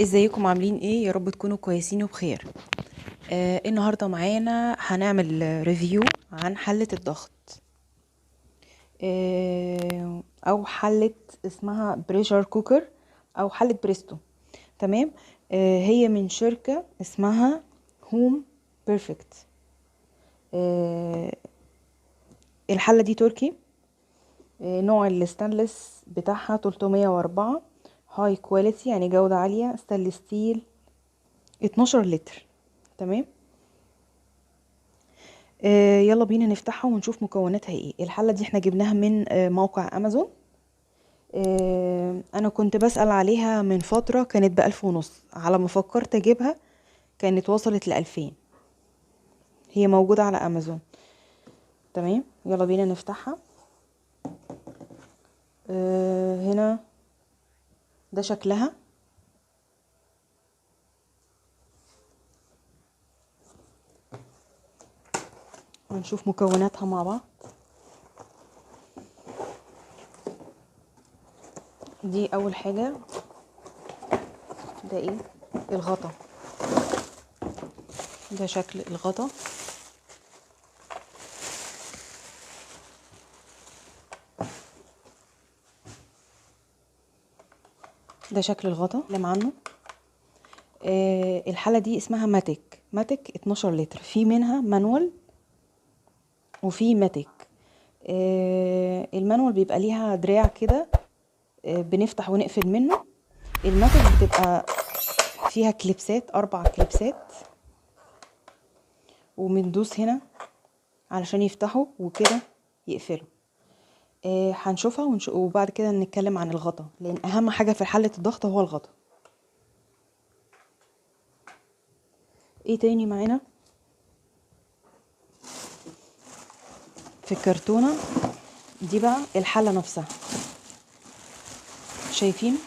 ازيكم عاملين ايه؟ يا رب تكونوا كويسين وبخير. النهارده معانا هنعمل ريفيو عن حلة الضغط. او حلة اسمها بريشر كوكر او حلة بريستو. تمام. هي من شركة اسمها هوم بيرفكت. الحلة دي تركي. نوع الستانلس بتاعها 304 هاي كواليتي، يعني جودة عالية، ستانلس ستيل، 12 لتر. تمام. يلا بينا نفتحها ونشوف مكوناتها ايه. الحلة دي احنا جبناها من موقع امازون. انا كنت بسأل عليها من فترة، كانت ب1500. على ما فكرت اجيبها كانت وصلت ل2000. هي موجودة على امازون. تمام، يلا بينا نفتحها. هنا ده شكلها. هنشوف مكوناتها مع بعض. دي اول حاجة. ده ايه؟ الغطا. ده شكل الغطا. ده شكل الغطا اللي عنه. الحلة دي اسمها ماتيك 12 لتر. في منها مانوال وفي ماتيك. المانوال بيبقى ليها دراع كده، بنفتح ونقفل منه. الماتيك بتبقى فيها كليبسات، 4 كليبسات، وبندوس هنا علشان يفتحوا وكده يقفلوا. هنشوفها وبعد كده نتكلم عن الغطا، لان اهم حاجة في حلة الضغط هو الغطا. ايه تاني معانا في الكرتونة؟ دي بقى الحلة نفسها. شايفين؟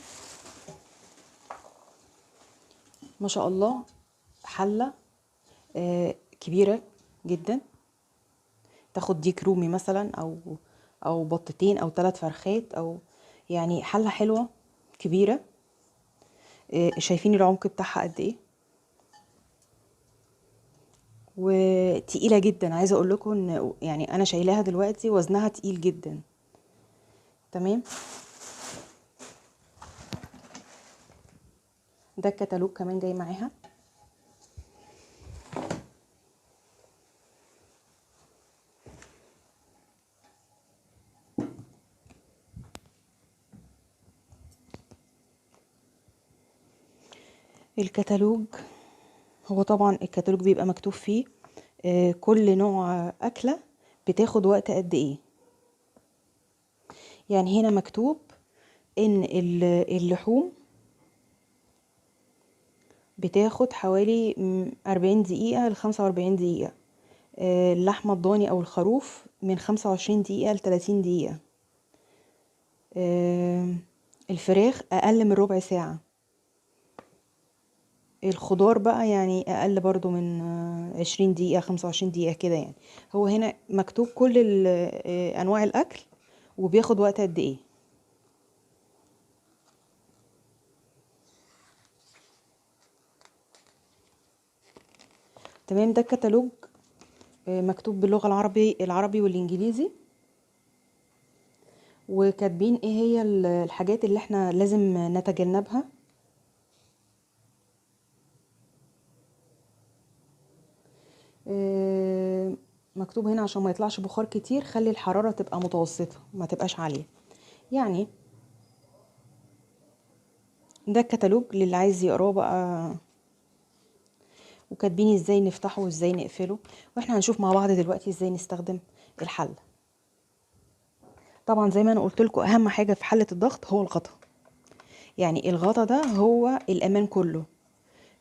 ما شاء الله. حلة كبيرة جدا، تاخد ديك رومي مثلا، او بطتين او 3 فرخات، او يعني حلة حلوة كبيرة. شايفين العمق بتاعها قد ايه؟ وتقيلة جدا. عايزة اقول لكم ان يعني انا شايلاها دلوقتي وزنها تقيل جدا. تمام. ده الكتالوج كمان جاي معاها. الكتالوج، هو طبعا الكتالوج بيبقى مكتوب فيه كل نوع أكلة بتاخد وقت قد ايه. يعني هنا مكتوب ان اللحوم بتاخد حوالي 40 دقيقة ل45 دقيقة. اللحمة الضاني او الخروف من 25 دقيقة ل30 دقيقة. الفراخ اقل من ربع ساعة. الخضار بقى يعني اقل برضو من 20 دقيقة 25 دقيقة كده يعني. هو هنا مكتوب كل انواع الاكل وبياخد وقت قد ايه. تمام. ده الكتالوج مكتوب باللغة العربي والانجليزي، وكاتبين ايه هي الحاجات اللي احنا لازم نتجنبها. مكتوب هنا عشان ما يطلعش بخار كتير، خلي الحرارة تبقى متوسطة، ما تبقاش عالية يعني. ده الكتالوج للي عايز يقراه بقى، وكاتبين ازاي نفتحه وازاي نقفله. واحنا هنشوف مع بعض دلوقتي ازاي نستخدم الحلة. طبعا زي ما انا قلت لكم، اهم حاجة في حلة الضغط هو الغطا. يعني الغطا ده هو الامان كله.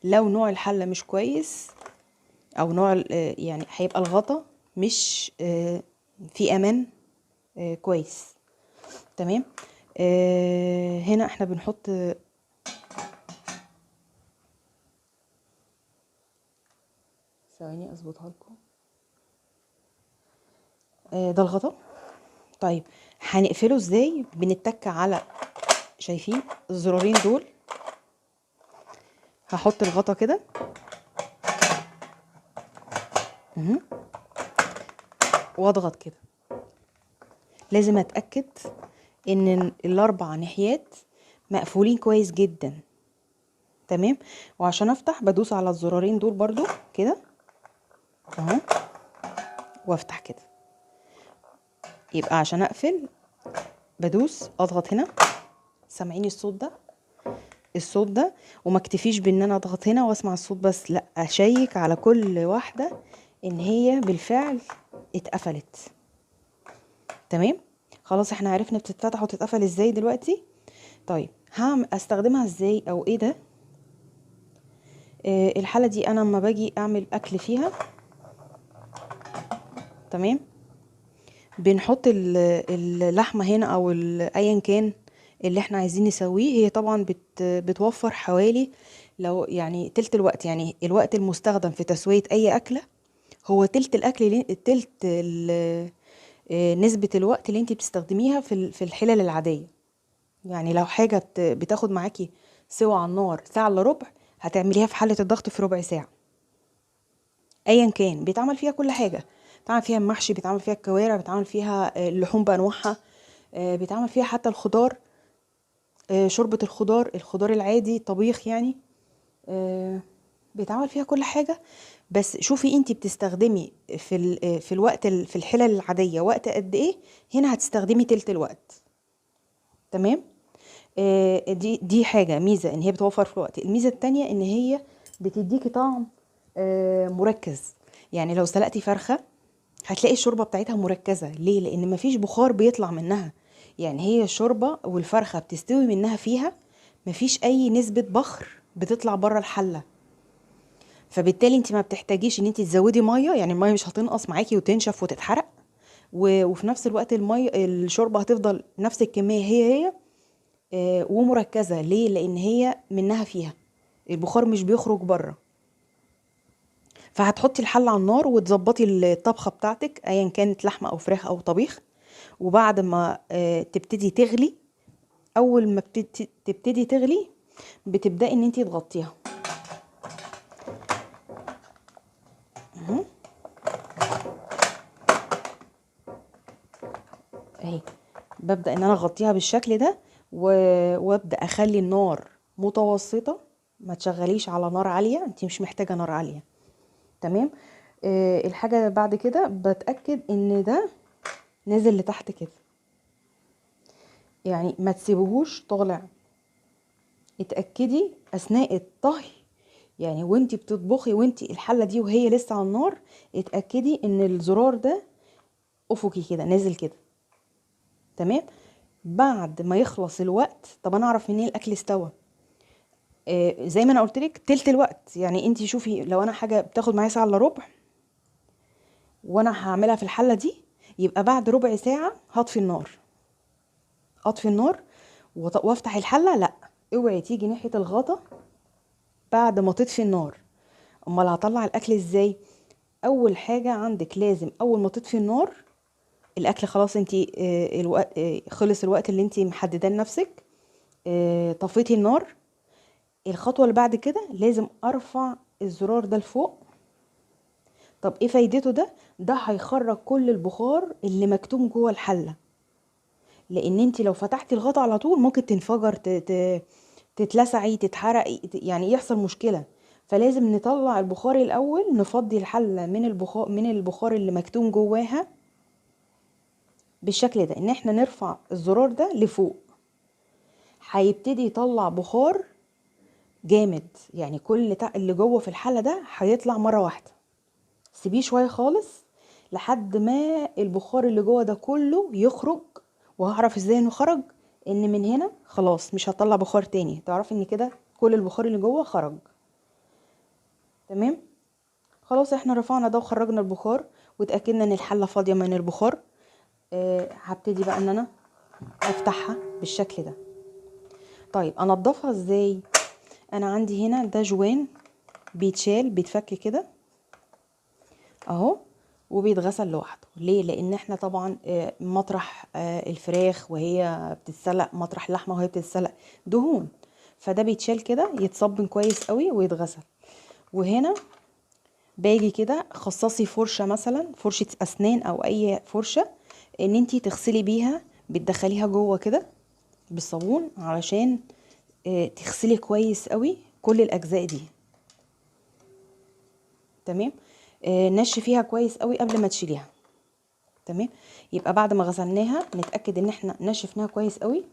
لو نوع الحلة مش كويس، او نوع يعني هيبقى الغطا مش في امان كويس. تمام. هنا احنا بنحط، ثواني اظبطها لكم. ده الغطا. طيب هنقفله ازاي؟ بنتك على، شايفين الزرارين دول؟ هحط الغطا كده واضغط كده. لازم اتاكد ان الاربع ناحيات مقفولين كويس جدا. تمام. وعشان افتح بدوس على الزرارين دول برضو كده اهو، وافتح كده. يبقى عشان اقفل بدوس اضغط هنا. سامعين الصوت ده؟ الصوت ده. وما اكتفيش بان انا اضغط هنا واسمع الصوت بس، لا، اشيك على كل واحده ان هي بالفعل اتقفلت. تمام. خلاص احنا عرفنا بتتفتح وتتقفل ازاي دلوقتي. طيب استخدمها ازاي او ايه ده؟ الحله دي انا لما باجي اعمل اكل فيها، تمام، بنحط اللحمه هنا او ايا كان اللي احنا عايزين نسويه. هي طبعا بتوفر حوالي لو يعني تلت الوقت، يعني الوقت المستخدم في تسويه اي اكله هو تلت الاكل، تلت نسبه الوقت اللي انت بتستخدميها في الحلل العاديه. يعني لو حاجه بتاخد معاكي سوا على النار ساعه الا ربع، هتعمليها في حله الضغط في ربع ساعه. ايا كان بيتعمل فيها كل حاجه، بيتعمل فيها المحشي، بيتعمل فيها الكوارع، بيتعمل فيها اللحوم بانواعها، بيتعمل فيها حتى الخضار، شوربه الخضار العادي، طبيخ يعني، بيتعمل فيها كل حاجه. بس شوفي انت بتستخدمي في الوقت في الحلل العاديه وقت قد ايه، هنا هتستخدمي تلت الوقت. تمام. دي حاجه ميزه ان هي بتوفر في الوقت. الميزه التانية ان هي بتديكي طعم مركز. يعني لو سلقتي فرخه هتلاقي الشوربه بتاعتها مركزه. ليه؟ لان مفيش بخار بيطلع منها. يعني هي الشوربه والفرخه بتستوي منها فيها، مفيش اي نسبه بخر بتطلع بره الحله. فبالتالي انت ما بتحتاجيش ان انت تزودي ميه، يعني الميه مش هتنقص معاكي وتنشف وتتحرق، وفي نفس الوقت الشوربه هتفضل نفس الكميه هي ومركزه. ليه؟ لان هي منها فيها البخار مش بيخرج بره. فهتحطي الحله على النار وتظبطي الطبخه بتاعتك ايا كانت لحمه او فراخ او طبيخ. وبعد ما تبتدي تغلي، اول ما تبتدي تغلي بتبداي ان انت تغطيها اهي. ببدا ان انا اغطيها بالشكل ده وابدا اخلي النار متوسطه. ما تشغليش على نار عاليه، انت مش محتاجه نار عاليه. تمام. الحاجه بعد كده بتاكد ان ده نزل لتحت كده، يعني ما تسيبوهوش طالع. اتاكدي اثناء الطهي، يعني وانتي بتطبخي وانتي الحله دي وهي لسه على النار، اتاكدي ان الزرار ده افقي كده نازل كده. تمام. بعد ما يخلص الوقت، طب انا اعرف منين الاكل استوى؟ زي ما انا قلت لك تلت الوقت. يعني انتي شوفي لو انا حاجه بتاخد معايا ساعه الا ربع وانا هعملها في الحله دي، يبقى بعد ربع ساعه هطفي النار. اطفي النار وافتح الحله. لا، اوعي تيجي ناحيه الغطا بعد ما تطفي النار. امال هطلع الاكل ازاي؟ اول حاجه عندك لازم اول ما تطفي النار، الاكل خلاص انتي خلص الوقت اللي انتي محدده لنفسك، طفيتي النار. الخطوه اللي بعد كده لازم ارفع الزرار ده لفوق. طب ايه فايدته ده؟ ده هيخرج كل البخار اللي مكتوم جوه الحله. لان انتي لو فتحتي الغطا على طول ممكن تنفجر، تتلسعي، تتحرقي، يعني يحصل مشكله. فلازم نطلع البخار الاول، نفضي الحله من البخار اللي مكتوم جواها بالشكل ده، ان احنا نرفع الزرار ده لفوق. هيبتدي يطلع بخار جامد، يعني كل اللي جوه في الحله ده هيطلع مره واحده. سيبيه شويه خالص لحد ما البخار اللي جوه ده كله يخرج. وهعرف ازاي انه خرج؟ ان من هنا خلاص مش هطلع بخار تاني، تعرفي ان كده كل البخار اللي جوه خرج. تمام. خلاص احنا رفعنا ده وخرجنا البخار واتاكدنا ان الحله فاضيه من البخار. هبتدي بقى ان انا افتحها بالشكل ده. طيب انضفها ازاي؟ انا عندي هنا ده جوان بيتشال بيتفك كده اهو، وبيتغسل لوحده. ليه؟ لان احنا طبعا مطرح الفراخ وهي بتتسلق، مطرح اللحمه وهي بتتسلق دهون، فده بيتشال كده يتصبن كويس قوي ويتغسل. وهنا باجي كده خصصي فرشه، مثلا فرشه اسنان او اي فرشه ان انتي تغسلي بيها، بتدخليها جوه كده بالصابون علشان تغسلي كويس قوي كل الاجزاء دي. تمام. نشفيها كويس قوي قبل ما تشيليها. تمام. يبقى بعد ما غسلناها نتاكد ان احنا نشفناها كويس قوي،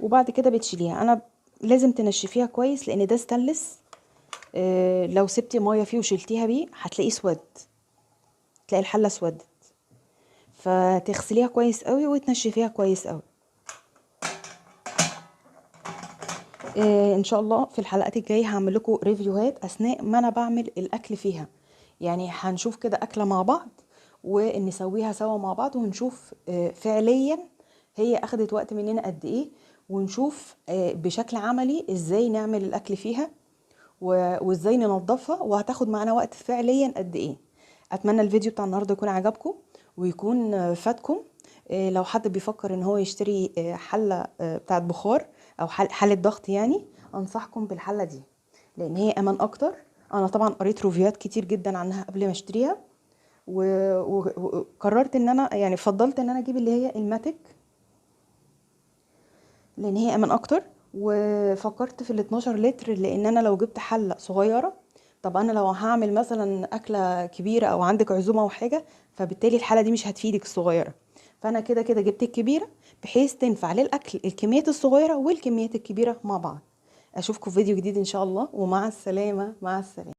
وبعد كده بتشيليها. انا لازم تنشفيها كويس لان ده ستانلس، لو سبتي ميه فيه وشلتيها بيه هتلاقيه اسود، تلاقي الحله اسودت. فتغسليها كويس قوي وتنشفيها كويس قوي. ان شاء الله في الحلقات الجايه هعمل لكم ريفيوهات اثناء ما انا بعمل الاكل فيها، يعني هنشوف كده اكله مع بعض ونسويها سوا مع بعض، ونشوف فعليا هي اخدت وقت مننا قد ايه، ونشوف بشكل عملي ازاي نعمل الاكل فيها وازاي ننضفها، وهتاخد معانا وقت فعليا قد ايه. اتمنى الفيديو بتاع النهارده يكون عجبكم ويكون فاتكم. لو حد بيفكر ان هو يشتري حله بتاعه بخار او حله ضغط، يعني انصحكم بالحله دي لان هي امان اكتر. انا طبعا قريت ريفيوهات كتير جدا عنها قبل ما اشتريها، وقررت ان انا يعني فضلت ان انا اجيب اللي هي الماتيك لان هي امان اكتر. وفكرت في ال 12 لتر لان انا لو جبت حله صغيره، طب انا لو هعمل مثلا اكله كبيره او عندك عزومه او حاجه، فبالتالي الحله دي مش هتفيدك الصغيره. فانا كده كده جبت الكبيره بحيث تنفع للاكل الكميات الصغيره والكميات الكبيره مع بعض. اشوفكم في فيديو جديد ان شاء الله، ومع السلامه. مع السلامه.